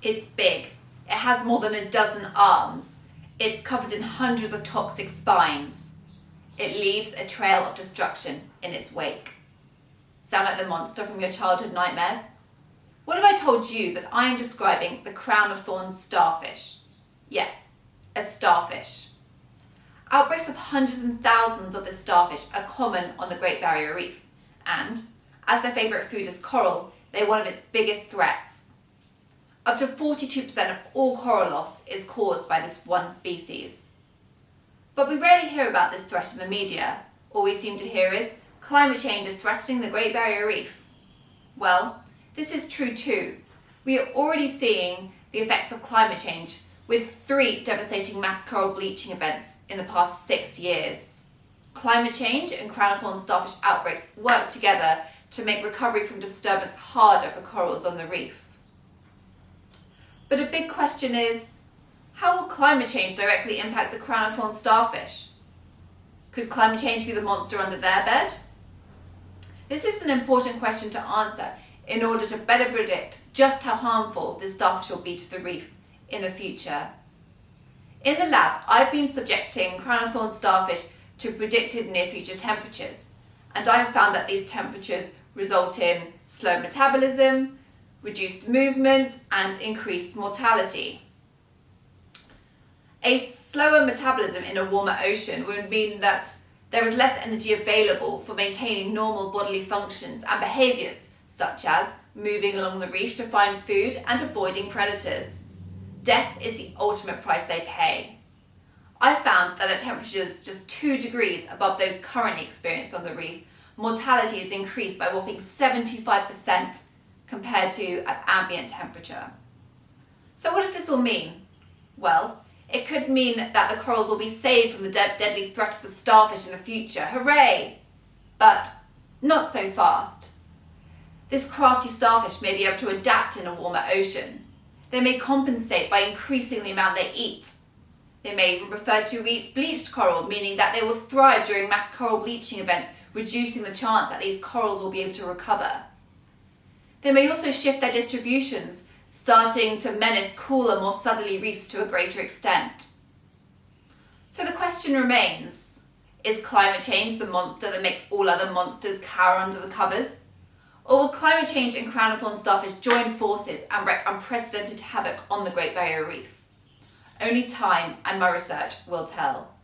It's big. It has more than a dozen arms. It's covered in hundreds of toxic spines. It leaves a trail of destruction in its wake. Sound like the monster from your childhood nightmares? What if I told you that I am describing the Crown-of-thorns starfish? Yes, a starfish. Outbreaks of hundreds and thousands of this starfish are common on the Great Barrier Reef, and, as their favourite food is coral, they're one of its biggest threats. Up to 42% of all coral loss is caused by this one species. But we rarely hear about this threat in the media. All we seem to hear is, climate change is threatening the Great Barrier Reef. Well, this is true too. We are already seeing the effects of climate change with 3 devastating mass coral bleaching events in the past 6 years. Climate change and crown-of-thorns starfish outbreaks work together to make recovery from disturbance harder for corals on the reef. But a big question is, how will climate change directly impact the crown-of-thorns starfish? Could climate change be the monster under their bed? This is an important question to answer in order to better predict just how harmful this starfish will be to the reef in the future. In the lab, I've been subjecting crown-of-thorns starfish to predicted near-future temperatures, and I have found that these temperatures result in slow metabolism, reduced movement, and increased mortality. A slower metabolism in a warmer ocean would mean that there is less energy available for maintaining normal bodily functions and behaviours, such as moving along the reef to find food and avoiding predators. Death is the ultimate price they pay. I found that at temperatures just 2 degrees above those currently experienced on the reef, mortality is increased by a whopping 75% compared to at ambient temperature. So what does this all mean? Well, it could mean that the corals will be saved from the deadly threat of the starfish in the future. Hooray! But not so fast. This crafty starfish may be able to adapt in a warmer ocean. They may compensate by increasing the amount they eat. They may even prefer to eat bleached coral, meaning that they will thrive during mass coral bleaching events, reducing the chance that these corals will be able to recover. They may also shift their distributions, starting to menace cooler, more southerly reefs to a greater extent. So the question remains, is climate change the monster that makes all other monsters cower under the covers? Or will climate change and crown-of-thorns starfish join forces and wreak unprecedented havoc on the Great Barrier Reef? Only time and my research will tell.